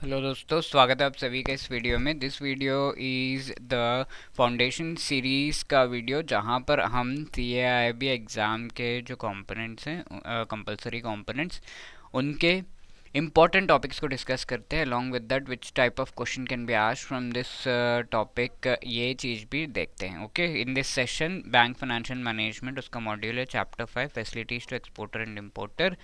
Hello दोस्तों, स्वागत है आप सभी का इस वीडियो में। This video is the foundation series का वीडियो, जहां पर हम CAIIB एग्ज़ाम के जो कंपोनेंट्स हैं, कंपलसरी कंपोनेंट्स, उनके इम्पॉर्टेंट टॉपिक्स को डिस्कस करते हैं। Along with that which type of question can be asked from this topic, ये चीज़ भी देखते हैं। Okay, in this session bank financial management, उसका मॉड्यूल है chapter 5, facilities to exporter and importer.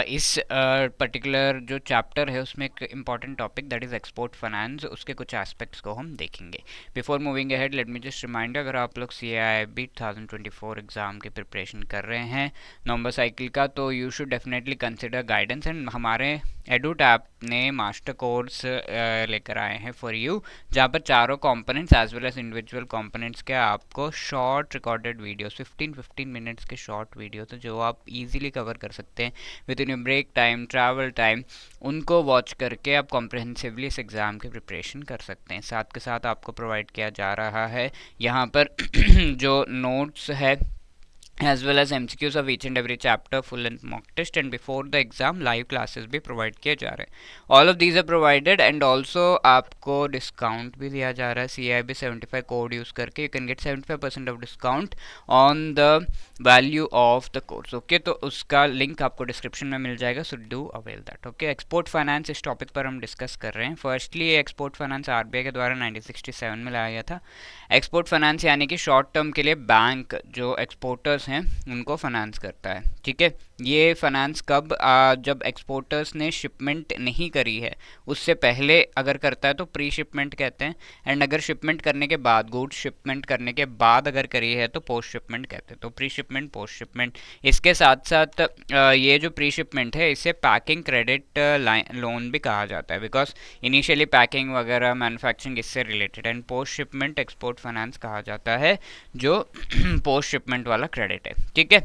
इस पर्टिकुलर जो चैप्टर है उसमें एक important topic that is export finance, उसके कुछ एस्पेक्ट्स को हम देखेंगे। Before moving ahead, let me just remind, अगर आप लोग CAIIB 2024 एग्ज़ाम की प्रिपरेशन कर रहे हैं नवंबर साइकिल का, तो you should definitely consider guidance. And हमारे एडूट ऐप ने मास्टर कोर्स लेकर आए हैं फॉर यू, जहाँ पर चारों components as well as individual components के आपको शॉर्ट रिकॉर्डेड वीडियोस, 15-15 मिनट्स के शॉर्ट वीडियोस हैं जो आप इजीली कवर कर सकते हैं within break time, travel time. उनको वॉच करके आप कॉम्प्रहेंसिवली इस एग्ज़ाम की प्रिपरेशन कर सकते हैं। साथ के साथ आपको प्रोवाइड किया जा रहा है यहाँ पर जो नोट्स है as well as MCQs of each and every chapter, full length mock test, and before the exam live classes भी provide किए जा रहे हैं। all of these are provided, and also आपको डिस्काउंट भी दिया जा रहा है CAIIB 75 कोड यूज़ करके। you can get 75% of discount on the value of the course। Okay, तो उसका लिंक आपको डिस्क्रिप्शन में मिल जाएगा, so do avail that. Okay, export finance इस टॉपिक पर हम डिस्कस कर रहे हैं। फर्स्टली, एक्सपोर्ट फाइनेंस RBI के द्वारा 1967 में लाया गया था। एक्सपोर्ट फाइनेंस यानी कि शॉर्ट टर्म के लिए बैंक जो एक्सपोर्टर्स हैं उनको फाइनेंस करता है। ठीक है, ये फाइनेंस कब, जब एक्सपोर्टर्स ने शिपमेंट नहीं करी है उससे पहले अगर करता है तो प्री शिपमेंट कहते हैं, एंड अगर शिपमेंट करने के बाद, गुड्स शिपमेंट करने के बाद अगर करी है तो पोस्ट शिपमेंट कहते हैं। तो प्री शिपमेंट, पोस्ट शिपमेंट। इसके साथ साथ ये जो प्री शिपमेंट है इसे पैकिंग क्रेडिट लोन भी कहा जाता है, बिकॉज इनिशियली पैकिंग वगैरह मैन्युफैक्चरिंग इससे related. And post shipment export finance कहा जाता है, जो पोस्ट शिपमेंट वाला क्रेडिट है। ठीक है,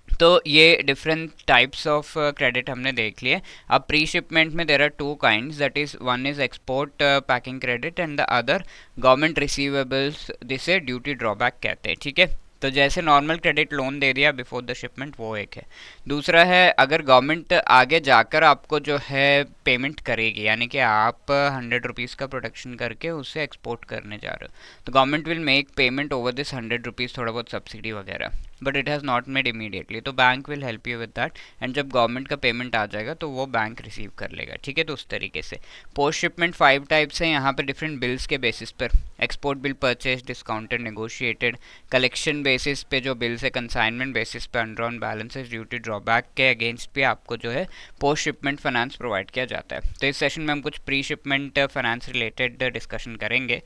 तो ये डिफरेंट टाइप्स ऑफ क्रेडिट हमने देख लिए। अब प्री शिपमेंट में there are two kinds, that is one is export packing credit and the other government receivables, जिसे ड्यूटी ड्रॉबैक कहते हैं। ठीक है, तो जैसे नॉर्मल क्रेडिट लोन दे दिया बिफोर द शिपमेंट, वो एक है। दूसरा है अगर गवर्नमेंट आगे जाकर आपको जो है पेमेंट करेगी, यानी कि आप 100 रुपीज़ का प्रोडक्शन करके उसे एक्सपोर्ट करने जा रहे हो, तो government will make payment over this 100 rupees, थोड़ा बहुत सब्सिडी वगैरह, but it has not made immediately. तो bank will help you with that, and जब गवर्नमेंट का पेमेंट आ जाएगा तो वो बैंक रिसीव कर लेगा। ठीक है, तो उस तरीके से पोस्ट शिपमेंट 5 टाइप्स हैं यहाँ पर डिफरेंट बिल्स के बेसिस पर। Export bill, purchase, discounted, negotiated. Collection basis पे जो बिल्स है, कंसाइनमेंट बेसिस पे, अनड्रॉन बैलेंसेस, ड्यूटी ड्रॉबैक के अगेंस्ट पे आपको जो है पोस्ट शिपमेंट फाइनेंस प्रोवाइड किया जाता है। तो इस सेशन में हम कुछ pre shipment finance related discussion करेंगे।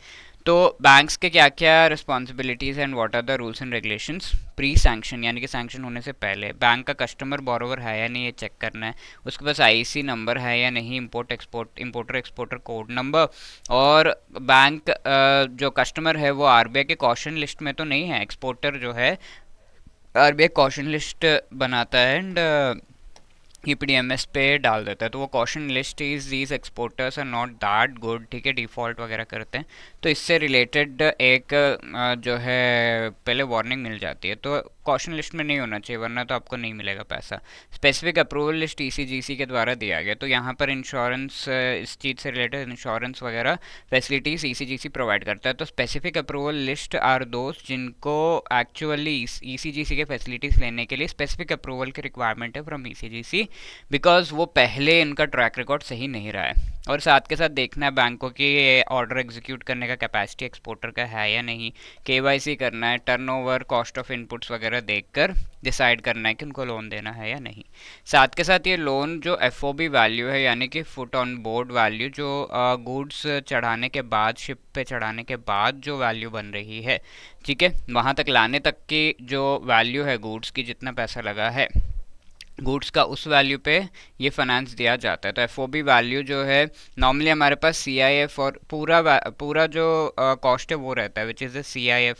तो बैंक्स के क्या क्या responsibilities and what are the rules and regulations pre sanction, यानी कि सैंक्शन होने से पहले बैंक का कस्टमर बोरोवर है या नहीं ये चेक करना है, उसके पास IC नंबर है या नहीं, इंपोर्टर एक्सपोर्टर कोड नंबर, और बैंक जो कस्टमर है वो RBI के कॉशन लिस्ट में तो नहीं है। एक्सपोर्टर जो है RBI कॉशन लिस्ट बनाता है एंड EPDMS पे डाल देता है, तो वो caution list is these exporters are not that good. ठीक है, डिफ़ॉल्ट वगैरह करते हैं, तो इससे रिलेटेड एक जो है पहले वार्निंग मिल जाती है। तो कॉशन लिस्ट में नहीं होना चाहिए, वरना तो आपको नहीं मिलेगा पैसा। स्पेसिफिक अप्रूवल लिस्ट ECGC के द्वारा दिया गया, तो यहाँ पर इंश्योरेंस, इस चीज़ से रिलेटेड इंश्योरेंस वगैरह फैसिलिटीज़ ECGC प्रोवाइड करता है। तो स्पेसिफिक अप्रूवल लिस्ट आर दोस्त जिनको एक्चुअली ECGC के फैसिलिटीज़ लेने के लिए स्पेसिफिक अप्रूवल की रिक्वायरमेंट है फ्रॉम ECGC, बिकॉज वो पहले इनका ट्रैक रिकॉर्ड सही नहीं रहा है। और साथ के साथ देखना है बैंकों की ऑर्डर एग्जीक्यूट करने का कैपेसिटी एक्सपोर्टर का है या नहीं, KYC करना है, टर्नओवर, कॉस्ट ऑफ इनपुट्स वगैरह देखकर डिसाइड करना है कि उनको लोन देना है या नहीं। साथ के साथ ये लोन जो FOB वैल्यू है, यानी कि फुट ऑन बोर्ड वैल्यू, जो गुड्स चढ़ाने के बाद, शिप पे चढ़ाने के बाद जो वैल्यू बन रही है, ठीक है, वहाँ तक लाने तक की जो वैल्यू है गुड्स की, जितना पैसा लगा है गुड्स का, उस वैल्यू पे ये फाइनेंस दिया जाता है। तो FOB वैल्यू जो है नॉर्मली हमारे पास CIF और पूरा जो कॉस्ट है वो रहता है, विच इज़ द CIF।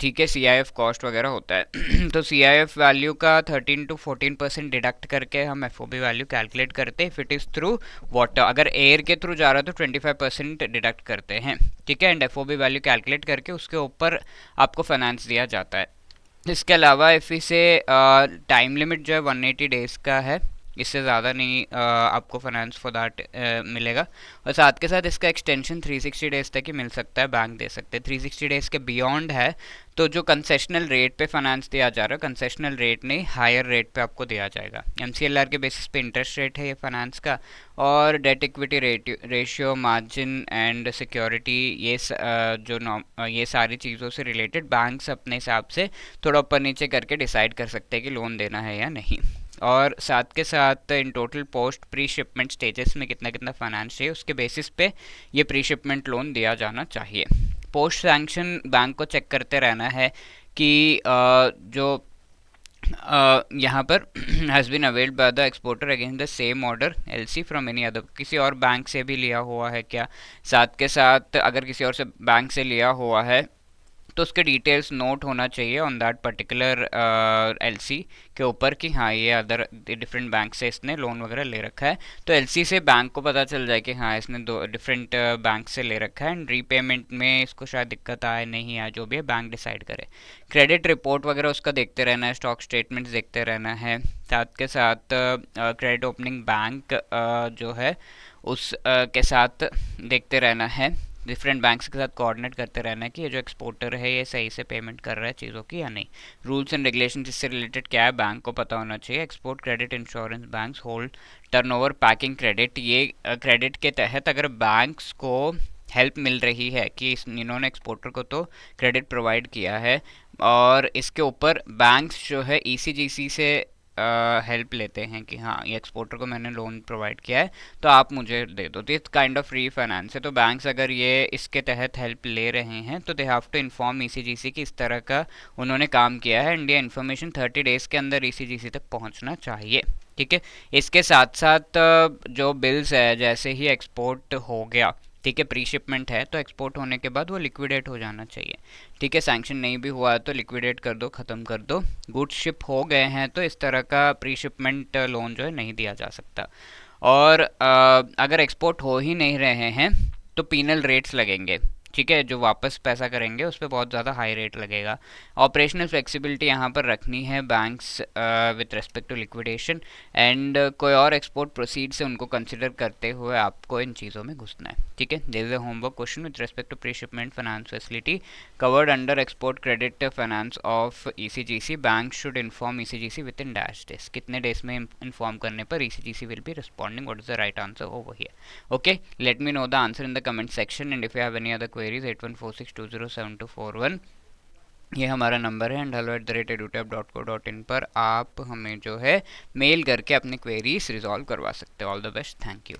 ठीक है, CIF कॉस्ट वगैरह होता है तो CIF वैल्यू का 13 to 14% डिडक्ट करके हम FOB वैल्यू कैलकुलेट करते हैं। If it is through water, अगर एयर के थ्रू जा रहा है तो 25% डिडक्ट करते हैं। ठीक है, एंड FOB वैल्यू कैलकुलेट करके उसके ऊपर आपको फाइनेंस दिया जाता है। इसके अलावा इफ़ इसे टाइम लिमिट जो है 180 डेज़ का है, इससे ज़्यादा नहीं आपको फाइनेंस फॉर दैट मिलेगा। और साथ के साथ इसका एक्सटेंशन 360 डेज तक ही मिल सकता है, बैंक दे सकते हैं। 360 डेज के बियॉन्ड है तो जो कंसेशनल रेट पे फाइनेंस दिया जा रहा है, कंसेशनल रेट नहीं हायर रेट पे आपको दिया जाएगा। MCLR के बेसिस पे इंटरेस्ट रेट है ये फाइनेंस का। और debt equity ratio, margin and security, ये सारी चीज़ों से रिलेटेड बैंक्स अपने हिसाब से थोड़ा ऊपर नीचे करके डिसाइड कर सकते हैं कि लोन देना है या नहीं। और साथ के साथ in total post pre shipment stages में कितना कितना फाइनेंस चाहिए, उसके बेसिस पे ये प्री शिपमेंट लोन दिया जाना चाहिए। पोस्ट सैंक्शन बैंक को चेक करते रहना है कि जो यहाँ पर has been availed by the exporter against the same order LC from any other, किसी और बैंक से भी लिया हुआ है क्या। साथ के साथ अगर किसी और से बैंक से लिया हुआ है तो उसके डिटेल्स नोट होना चाहिए ऑन दैट पर्टिकुलर LC के ऊपर कि हाँ ये अदर डिफरेंट बैंक से इसने लोन वगैरह ले रखा है। तो LC से बैंक को पता चल जाए कि हाँ इसने दो डिफरेंट बैंक से ले रखा है, एंड रीपेमेंट में इसको शायद दिक्कत आए नहीं आए, जो भी है बैंक डिसाइड करे। क्रेडिट रिपोर्ट वगैरह उसका देखते रहना है, स्टॉक स्टेटमेंट्स देखते रहना है। साथ के साथ क्रेडिट ओपनिंग बैंक जो है उस के साथ देखते रहना है, डिफरेंट बैंक्स के साथ कोऑर्डिनेट करते रहना है कि ये जो एक्सपोर्टर है ये सही से पेमेंट कर रहा है चीज़ों की या नहीं। रूल्स एंड रेगुलेशन इससे रिलेटेड क्या है बैंक को पता होना चाहिए। Export credit insurance banks hold turnover packing credit, ये क्रेडिट के तहत अगर बैंक्स को हेल्प मिल रही है कि इन्होंने एक्सपोर्टर को तो क्रेडिट प्रोवाइड किया है और इसके ऊपर बैंक्स जो है ECGC से हेल्प लेते हैं कि हाँ ये एक्सपोर्टर को मैंने लोन प्रोवाइड किया है तो आप मुझे दे दो, तो इस काइंड ऑफ फ्री फाइनेंस है। तो बैंक्स अगर ये इसके तहत हेल्प ले रहे हैं तो they have to inform ECGC कि इस तरह का उन्होंने काम किया है, इंडिया इन्फॉर्मेशन 30 डेज़ के अंदर ECGC तक पहुंचना चाहिए। ठीक है, इसके साथ साथ जो बिल्स है जैसे ही एक्सपोर्ट हो गया, ठीक है, प्री शिपमेंट है तो एक्सपोर्ट होने के बाद वो लिक्विडेट हो जाना चाहिए। ठीक है, सैंक्शन नहीं भी हुआ है तो लिक्विडेट कर दो, ख़त्म कर दो। गुड्स शिप हो गए हैं तो इस तरह का प्री शिपमेंट लोन जो है नहीं दिया जा सकता। और अगर एक्सपोर्ट हो ही नहीं रहे हैं तो पीनल रेट्स लगेंगे। ठीक है, जो वापस पैसा करेंगे उस पर बहुत ज़्यादा हाई रेट लगेगा। ऑपरेशनल फ्लेक्सिबिलिटी यहाँ पर रखनी है banks with respect to liquidation, and कोई और एक्सपोर्ट प्रोसीड से उनको कंसिडर करते हुए आपको इन चीज़ों में घुसना है। ठीक है, this is a homework question with respect to pre shipment finance facility covered under export credit finance of ECGC, bank should inform ECGC within dash days, कितने डेज में इन्फॉर्म करने पर ECGC will be responding, what is the right answer over here. Okay, let me know the answer in the comment section, and if you have any other queries 8146207241 ये हमारा number है, and hello@edutap.co.in पर आप हमें जो है mail करके अपनी क्वेरीज रिजॉल्व करवा सकते हो। All the best, thank you.